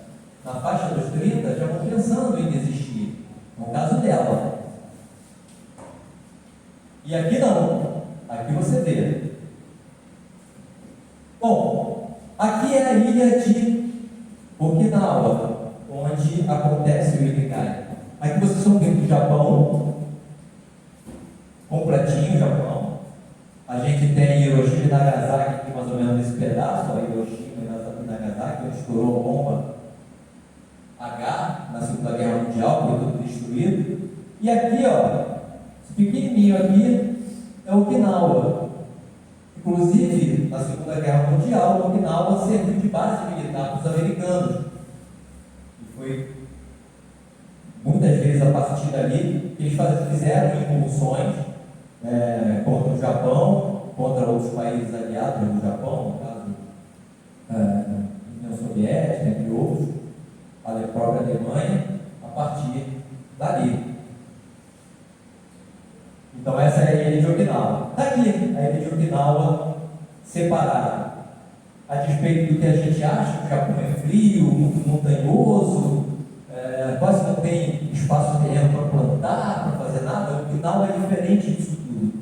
na faixa dos 30, já vão pensando em desistir. No caso dela. E aqui não. Aqui você vê. Bom, aqui é a ilha de Okinawa, onde acontece o Ikigai. Aqui vocês estão vendo do Japão, estourou a bomba H na Segunda Guerra Mundial, foi tudo destruído. E aqui, ó, esse pequenininho aqui é Okinawa. Inclusive, na Segunda Guerra Mundial, Okinawa serviu de base militar para os americanos. E foi muitas vezes a partir dali que eles fizeram incursões contra o Japão, contra outros países aliados do Japão, no caso União Soviética, entre outros, a própria Alemanha, a partir dali. Então essa é a ilha de Okinawa. Está aqui a ilha de Okinawa separada. A despeito do que a gente acha, que o Japão é frio, muito montanhoso, quase não tem espaço terreno para plantar, para fazer nada. Okinawa é diferente disso tudo.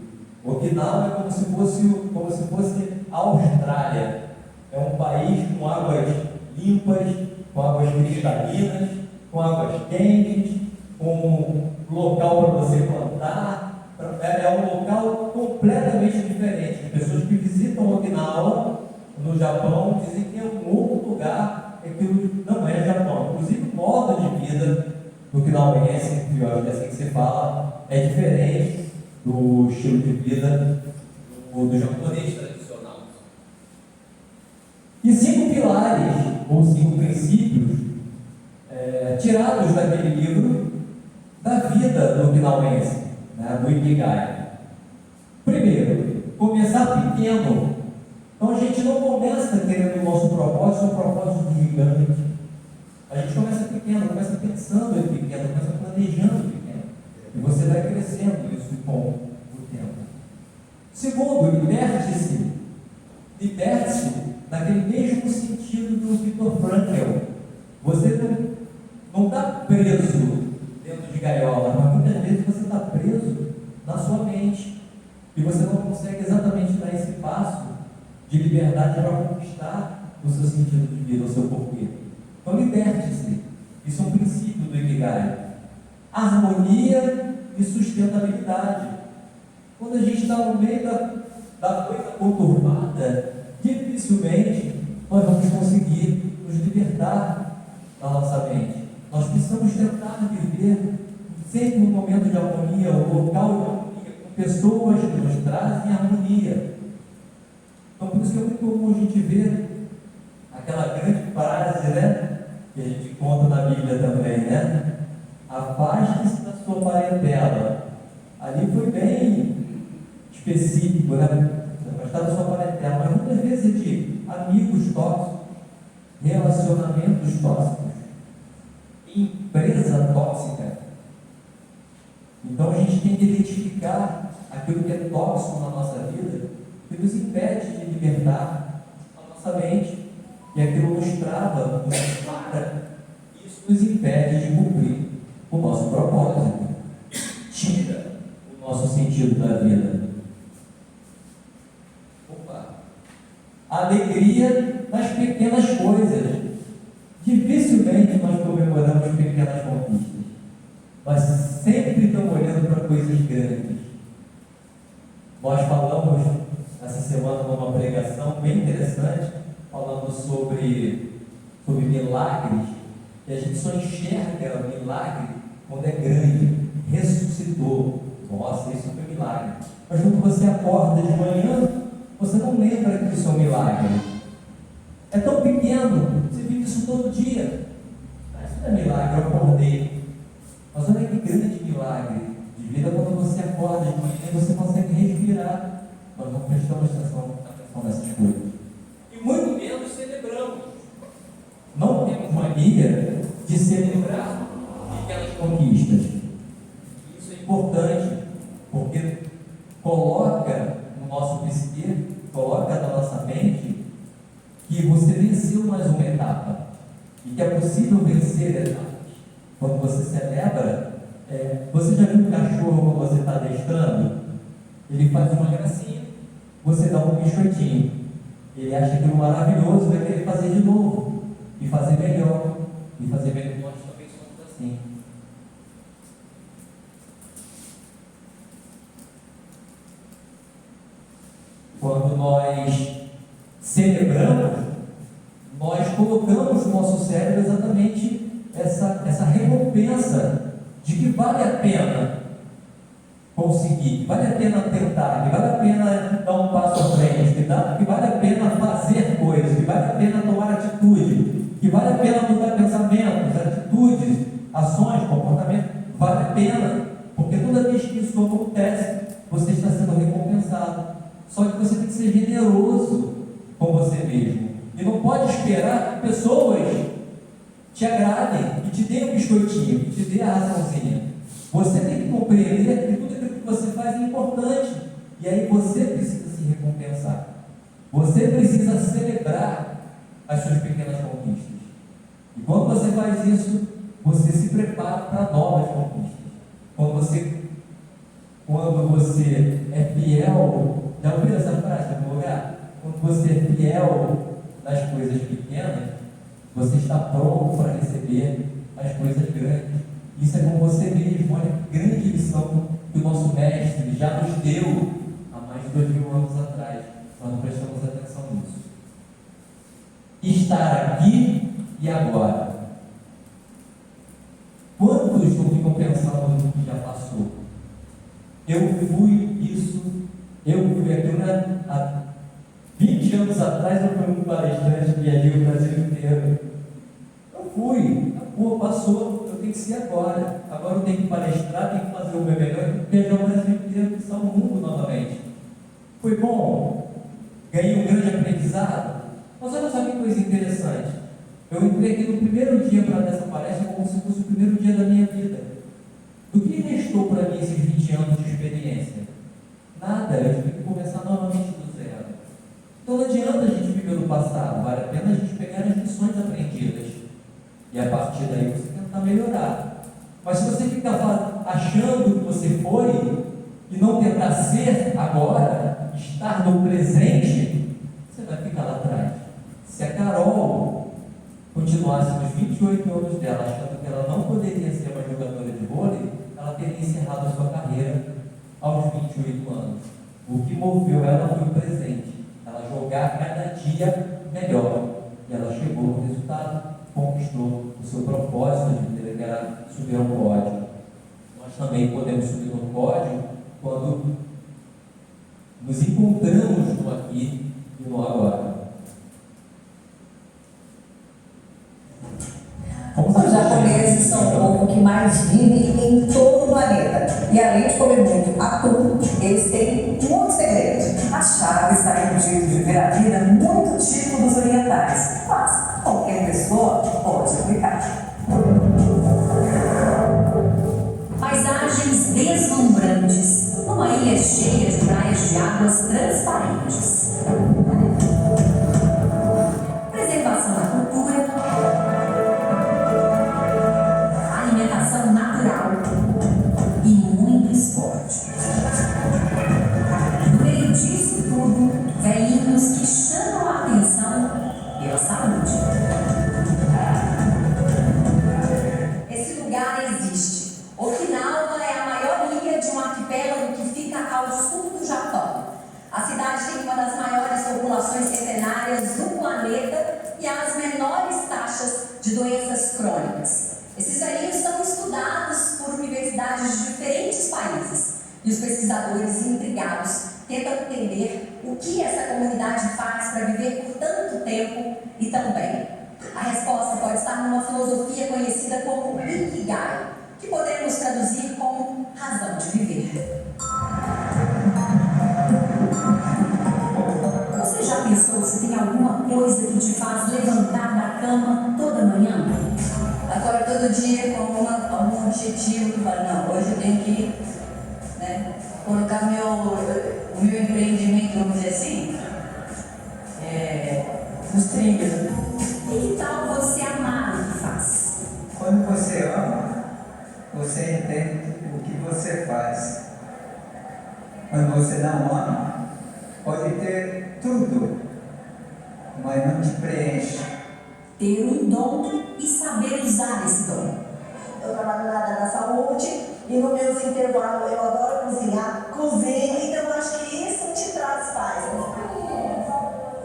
Okinawa é como se fosse a Austrália. É um país com águas limpas, com águas cristalinas, com águas quentes, com local para você plantar. É um local completamente diferente. As pessoas que visitam Okinawa, no Japão, dizem que é um outro lugar, aquilo não é Japão. Inclusive o modo de vida do okinauense, que eu acho que é assim que se fala, é diferente do estilo de vida do japonês tradicional. E 5 pilares, ou 5 princípios, tirados daquele livro da vida do okinauense, do Ikigai. Primeiro, começar pequeno. Então a gente não começa querendo o nosso propósito, um propósito gigante. A gente começa pequeno, começa pensando em pequeno, começa planejando pequeno. E você vai crescendo isso com o tempo. Segundo, liberte-se. Liberte-se naquele mesmo sentido do Viktor Frankl. Você não está preso dentro de gaiola, mas muitas vezes você está preso na sua mente. E você não consegue exatamente dar esse passo de liberdade para conquistar o seu sentido de vida, o seu porquê. Então liberte-se. Isso é um princípio do Ikigai. Harmonia e sustentabilidade. Quando a gente está no meio da coisa conturbada, dificilmente nós vamos conseguir nos libertar da nossa mente. Nós precisamos tentar viver sempre um momento de harmonia, um local de harmonia, com pessoas que nos trazem harmonia. Então, por isso que é muito comum a gente ver aquela grande frase, que a gente conta na Bíblia também, afaste-se da sua parentela. Ali foi bem específico, afastar da sua parentela, mas muitas vezes é de amigos tóxicos, relacionamentos tóxicos, empresa tóxica. Então a gente tem que identificar aquilo que é tóxico na nossa vida, que nos impede de libertar a nossa mente, e aquilo nos trava, nos para. Isso nos impede de cumprir o nosso propósito, tira o nosso sentido da vida. Alegria nas pequenas coisas. Dificilmente nós comemoramos pequenas conquistas, mas sempre estamos olhando para coisas grandes. Nós falamos essa semana numa pregação bem interessante, falando sobre milagres, e a gente só enxerga milagre quando é grande. Ressuscitou. Nossa, isso foi milagre. Mas quando você acorda de manhã, você não lembra que isso é um milagre. É tão pequeno, você vive isso todo dia. Mas isso não é milagre, eu acordei. Mas olha que grande milagre de vida quando você acorda de manhã e você consegue respirar. Nós não prestamos atenção nessas coisas. E muito menos celebramos. Não temos mania de celebrar pequenas conquistas. Isso é importante, porque coloca no nosso psique, coloca na nossa mente que você venceu mais uma etapa e que é possível vencer etapas. Quando você celebra, você já viu um cachorro quando você está adestrando? Ele faz uma gracinha, você dá um biscoitinho, ele acha aquilo maravilhoso, vai querer fazer de novo e fazer melhor e fazer melhor. Nós também somos assim. Quando nós celebramos, nós colocamos no nosso cérebro exatamente essa recompensa de que vale a pena conseguir, que vale a pena tentar, que vale a pena dar um passo à frente, que vale a pena fazer coisas, que vale a pena tomar atitude, que vale a pena mudar pensamentos, atitudes, ações, comportamento, vale a pena, porque toda vez que isso acontece, você está sendo recompensado. Só que você tem que ser generoso com você mesmo. E não pode esperar que pessoas te agradem, que te deem um biscoitinho, que te dê a razãozinha. Você tem que compreender que tudo aquilo que você faz é importante. E aí você precisa se recompensar. Você precisa celebrar as suas pequenas conquistas. E quando você faz isso, você se prepara para novas conquistas. Quando você é fiel, já ouviu essa frase em algum lugar? Quando você é fiel nas coisas pequenas, você está pronto para receber as coisas grandes. Isso é com você mesmo. Olha que grande lição que o nosso mestre já nos deu há mais de 2000 anos atrás. Nós não prestamos atenção nisso. Estar aqui e agora. Quantos não ficam pensando no que já passou? Eu fui isso, eu fui aquilo, né? Há 20 anos atrás eu fui um palestrante que viajei o Brasil inteiro. Eu fui, acabou, passou, eu tenho que ser agora. Agora eu tenho que palestrar, tenho que fazer o meu melhor, tenho que viajar o Brasil inteiro, pisar o mundo novamente. Foi bom, ganhei um grande aprendizado, mas olha só que coisa interessante. Eu entrei aqui no primeiro dia para dar essa palestra como se fosse o primeiro dia da minha vida. Do que restou para mim esses 20 anos de experiência? Nada, eu tive que começar novamente do zero. Então não adianta a gente viver no passado, vale a pena a gente pegar as lições aprendidas e a partir daí você tentar melhorar. Mas se você ficar achando que você foi e não tentar ser agora, estar no presente, você vai ficar lá atrás. Se a Carol continuasse nos 28 anos dela achando que ela não poderia ser uma jogadora de vôlei, ela teria encerrado a sua carreira aos 28 anos. O que moveu ela foi o presente. Ela jogar cada dia melhor. E ela chegou no resultado, conquistou o seu propósito de vida, que era subir ao pódio. Nós também podemos subir no pódio quando nos encontramos no aqui e no agora. Os japoneses são o povo que mais vive em todo o planeta. E além de comer muito atum, eles têm um outro segredo. A chave está em um jeito de ver a vida muito típico dos orientais. Mas qualquer pessoa pode aplicar. Paisagens deslumbrantes, numa ilha cheia de praias de águas transparentes. Preservação da cultura, alimentação natural e muito esporte. No meio disso tudo, velhinhos que chamam a atenção pela saúde. Esse lugar existe. Okinawa é a maior ilha de um arquipélago que fica ao sul do Japão. A cidade tem uma das maiores populações centenárias do planeta e as menores taxas de doenças crônicas. Esses velhinhos são estudados por universidades de diferentes países e os pesquisadores intrigados tentam entender o que essa comunidade faz para viver por tanto tempo e tão bem. A resposta pode estar numa filosofia conhecida como Ikigai, que podemos traduzir como razão de viver. Você já pensou se tem alguma coisa que te faz levantar da cama toda manhã? Agora, todo dia, com algum objetivo que fala, não, hoje eu tenho que colocar o meu empreendimento, vamos dizer assim, nos trilhos. E que tal você amar o que faz? Quando você ama, você entende o que você faz. Quando você não ama, pode ter tudo, mas não te preenche. Ter um dom e saber usar esse dom. Eu trabalho na área da saúde e nos meus intervalos eu adoro cozinhar, cozinho, então eu acho que isso te traz paz.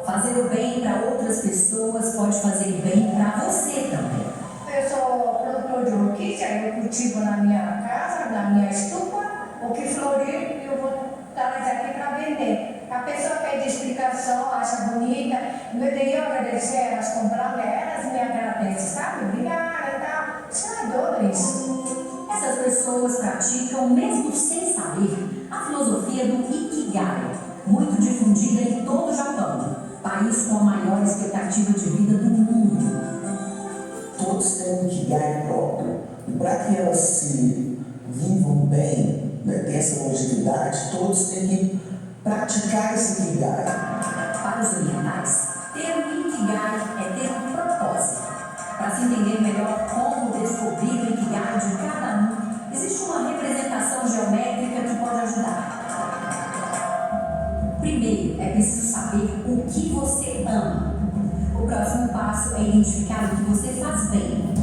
Fazer Fazer o bem para outras pessoas pode fazer bem para você também. Eu sou produtor de orquídea, eu cultivo na minha casa, na minha estufa, o que florir eu vou trazer aqui para vender. A pessoa pede explicação, acha bonita, em vez de eu agradecer elas comprando, elas me agradecem, sabe? Obrigada e tal. Isso eu adoro isso. Essas pessoas praticam, mesmo sem saber, a filosofia do Ikigai, muito difundida em todo o Japão, país com a maior expectativa de vida do mundo. Todos têm um Ikigai próprio. E para que elas se vivam bem, né, tenham essa longevidade, todos têm que praticar esse Ikigai. Para os orientais, ter um Ikigai é ter um propósito. Para se entender melhor como descobrir o Ikigai de cada um, existe uma representação geométrica que pode ajudar. Primeiro, é preciso saber o que você ama. O próximo passo é identificar o que você faz bem.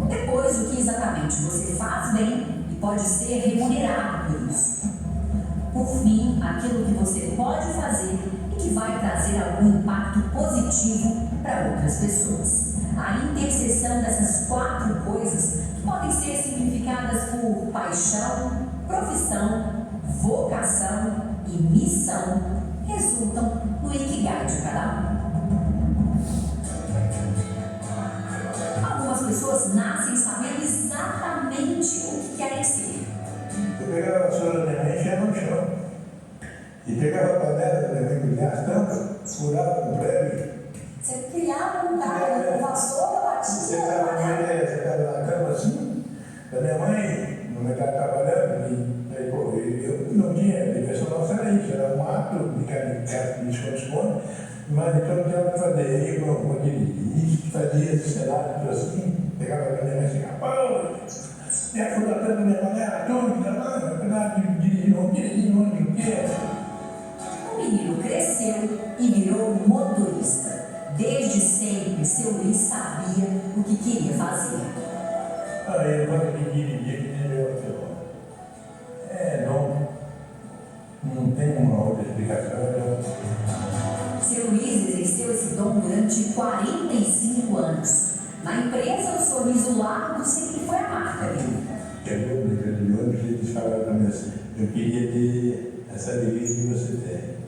Depois, o que exatamente você faz bem e pode ser remunerado por isso. Por fim, aquilo que você pode fazer e que vai trazer algum impacto positivo para outras pessoas. A interseção dessas 4 coisas, que podem ser simplificadas por paixão, profissão, vocação e missão, resultam no Ikigai de cada um. Algumas pessoas nascem sabendo exatamente o que querem ser. Eu pegava a vassoura da minha mãe e enchia no chão. E pegava a panela da minha mãe, colhia as tampas, furava com prego. Você criava um cara com vassoura, batia. Você estava na cama assim, da minha mãe, no mercado trabalhando, e aí, pô, eu não tinha diversão, não era isso, era um ato de esconde-esconde, mas então não tinha o que fazer. Aí, com aquele isso que fazia esse cenário assim, pegava a minha mãe assim, pô, e a furada da minha panela, tudo, dirigir onde não quer. O menino cresceu e virou motorista. Desde sempre, seu Luiz sabia o que queria fazer. Aí eu quando me dirigia que nem meu filho. Não tem uma outra explicação. Seu Luiz exerceu esse dom durante 45 anos. Na empresa, o sorriso largo sempre foi a marca dele. Chegou no dia de ônibus e eles falaram para mim assim, eu queria ter essa alegria que você tem.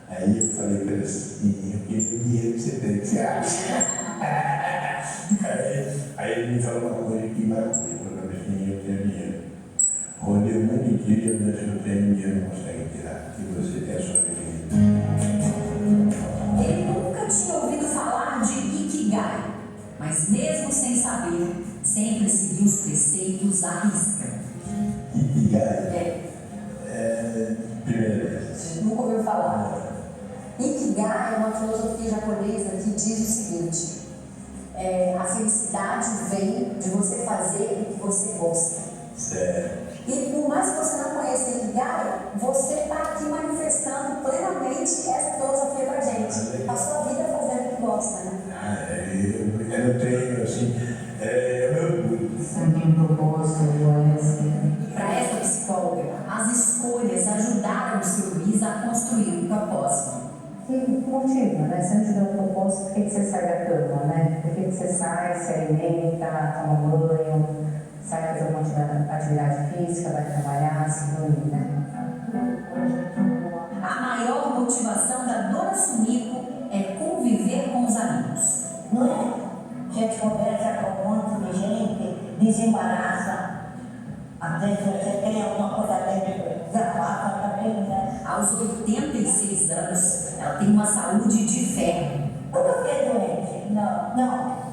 Aí eu falei para ele assim, eu queria o dinheiro que você tem, o que você acha? Aí ele me falou uma coisa que marcou, ele falou para mim assim, eu tenho dinheiro. Rodei o mundo inteiro, mas eu tenho dinheiro, não consegue tirar, que você tem a sua alegria. Ele nunca tinha ouvido falar de Ikigai, mas mesmo sem saber, sempre seguiu os preceitos à risca. Ikigai? Primeira vez. Nunca ouviu falar. Ikigai é uma filosofia japonesa que diz o seguinte: a felicidade vem de você fazer o que você gosta. Certo. E por mais que você não conheça Ikigai, você está aqui manifestando plenamente essa filosofia pra gente. A sua vida fazendo o que gosta, né? Eu tenho, assim, meu orgulho. Sempre um propósito, Para essa psicóloga, as escolhas ajudaram o seu Luiz a construir um propósito. que motiva, né? Se não tiver um propósito, por que você sai da cama, né? Por que você sai, se alimenta, toma banho, sai fazer uma atividade física, vai trabalhar, se reunir, né? A maior motivação da Dona Sumiko é conviver com os amigos. Não é? A gente conversa com um monte de gente, desembaraça. Às vezes você tem alguma coisa dentro, desabafa também, né? Aos 86 anos, ela tem uma saúde de ferro. Nunca fiquei doente, não.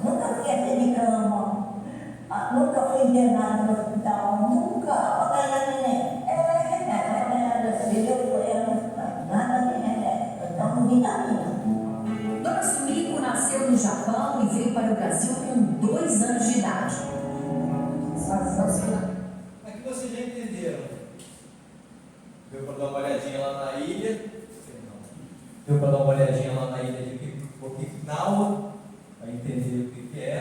Nunca fiquei de cama, nunca fui internada no hospital, nunca. Olha, neném. Nada de remédio, eu tomo vitamina. Dona Sumiko nasceu no Japão e veio para o Brasil com 2 anos de idade. Aqui vocês já entenderam. Deu para dar uma olhadinha lá na ilha. Deu para dar uma olhadinha lá na ilha de Okinawa, para entender o que é.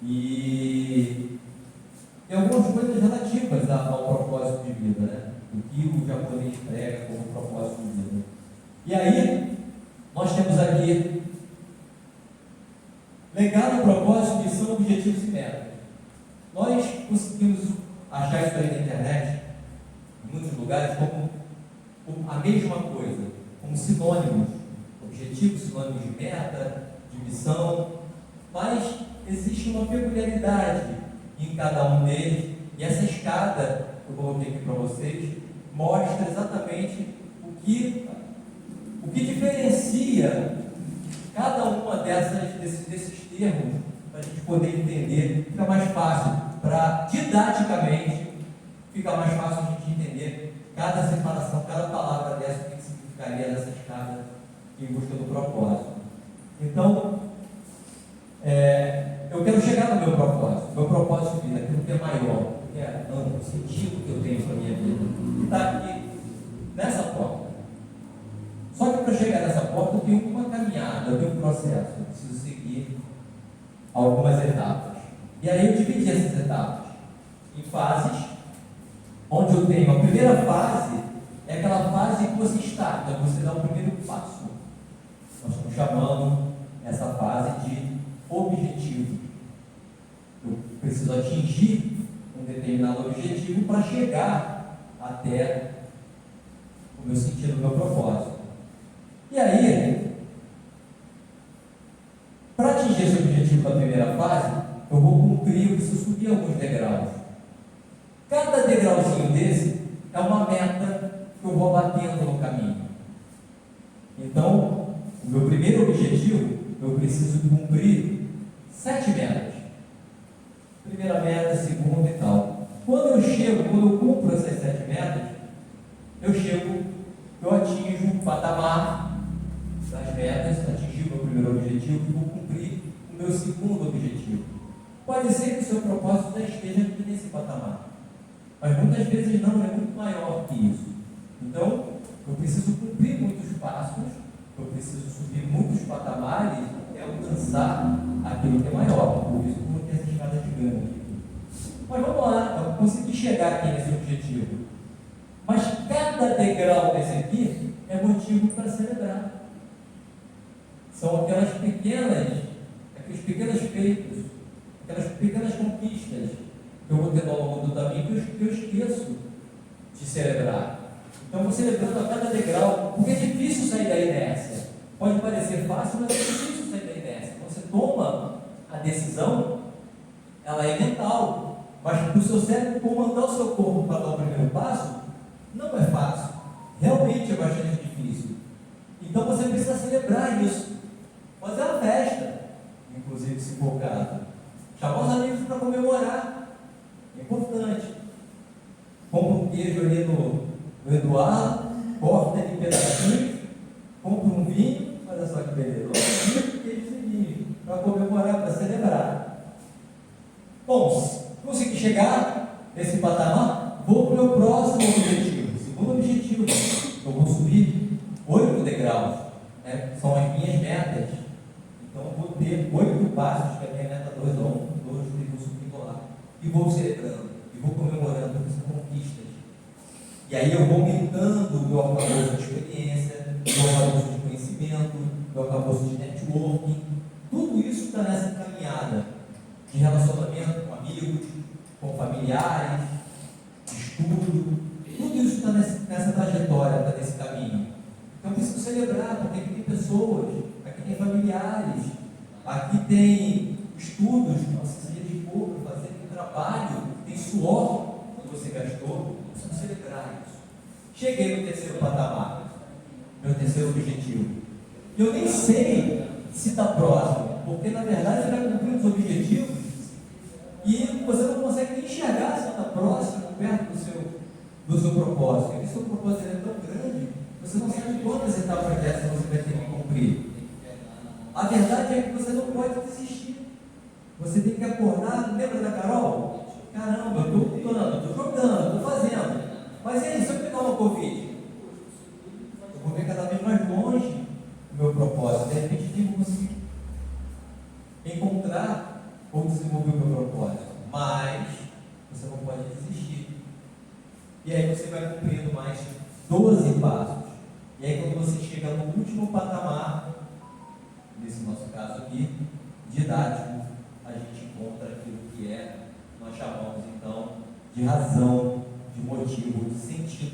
E tem algumas coisas relativas ao propósito de vida, né? O que o japonês prega como propósito de vida. E aí, nós temos aqui ali. Legado, propósito, missão, objetivos e metas. Nós conseguimos achar isso aí na internet, em muitos lugares, como a mesma coisa, como sinônimos. Objetivo, sinônimo de meta, de missão, mas existe uma peculiaridade em cada um deles, e essa escada que eu coloquei aqui para vocês mostra exatamente o que diferencia cada uma desses termos, para a gente poder entender. Fica mais fácil, didaticamente, fica mais fácil a gente entender cada separação, cada palavra dessa, o que significaria nessa escada em busca do propósito. Então, eu quero chegar no meu propósito. Meu propósito de vida, aquilo que é maior, que é amplo, o sentido que eu tenho para a minha vida, que está aqui, nessa porta. Só que para chegar nessa porta eu tenho uma caminhada, eu tenho um processo, eu preciso seguir algumas etapas. E aí eu dividi essas etapas em fases, onde eu tenho a primeira fase, é aquela fase que você está, então você dá o primeiro passo. Nós estamos chamando essa fase de objetivo. Eu preciso atingir um determinado objetivo para chegar até o meu sentido, o meu propósito. E aí, para atingir esse objetivo da primeira fase, eu vou cumprir, eu preciso subir alguns degraus. Cada degrauzinho desse é uma meta que eu vou batendo no caminho. Então, o meu primeiro objetivo, eu preciso cumprir 7 metas. Primeira meta, segunda e tal. Quando eu cumpro essas 7 metas, eu atinjo um patamar das metas, atingi o meu primeiro objetivo e vou cumprir o meu segundo objetivo. Pode ser que o seu propósito já esteja aqui nesse patamar, mas muitas vezes não, é muito maior que isso. Então, eu preciso cumprir muitos passos, eu preciso subir muitos patamares até alcançar aquilo que é maior. Por isso, eu vou ter essa escada gigante. Mas vamos lá, eu consegui chegar aqui nesse objetivo. Mas cada degrau desse aqui é motivo para celebrar. São aqueles pequenos feitos, aquelas pequenas conquistas que eu vou tendo ao longo do caminho que eu esqueço de celebrar. Então, eu vou celebrando a cada degrau, porque é difícil sair da inércia. Pode parecer fácil, mas é difícil sair da inércia. Quando você toma a decisão, ela é mental, mas para o seu cérebro comandar o seu corpo para dar o primeiro passo, não é fácil. Realmente é bastante difícil. Então, você precisa celebrar isso. Fazer uma festa, inclusive, se for o caso. Chamar os amigos para comemorar. É importante. Compra um queijo ali no Eduardo, corta em pedacinhos, compra um vinho, olha só que beleza, queijo e vinho, para comemorar, para celebrar. Bom, consegui chegar nesse patamar, vou para o meu próximo objetivo. Segundo objetivo, eu vou subir 8 degraus, né? São as minhas metas. Então, eu vou ter 8 passos, que é a minha meta 2, 1, 2, 3, vou subindo lá. E vou celebrando, e vou comemorando essas conquistas. E aí eu vou aumentando o meu arcabouço de experiência, o meu arcabouço de conhecimento, o meu arcabouço de networking. Tudo isso está nessa caminhada de relacionamento com amigos, com familiares, de estudo. Tudo isso está nessa trajetória, está nesse caminho. Então eu preciso celebrar, porque aqui tem pessoas, aqui tem familiares, aqui tem estudos que você se dedicou para fazer, tem trabalho, tem suor que você gastou. Eu preciso celebrar isso. Cheguei no terceiro patamar, meu terceiro objetivo. E eu nem sei se está próximo, porque na verdade você vai cumprir os objetivos e você não consegue nem enxergar se está próximo, perto do seu propósito. Porque se o seu propósito é tão grande, você não sabe quantas etapas dessas você vai ter que cumprir. A verdade é que você não pode desistir. Você tem que acordar. Lembra da Carol? Caramba, eu estou lutando, estou jogando, estou fazendo. Mas e aí, se eu pegar uma Covid? Eu vou ver cada vez mais longe o meu propósito. De repente, eu vou conseguir encontrar ou desenvolver o meu propósito. Mas você não pode desistir. E aí você vai cumprindo mais 12 passos. E aí quando você chega no último patamar, nesse nosso caso aqui, didático, a gente encontra aquilo que nós chamamos então de razão, de motivo, de sentido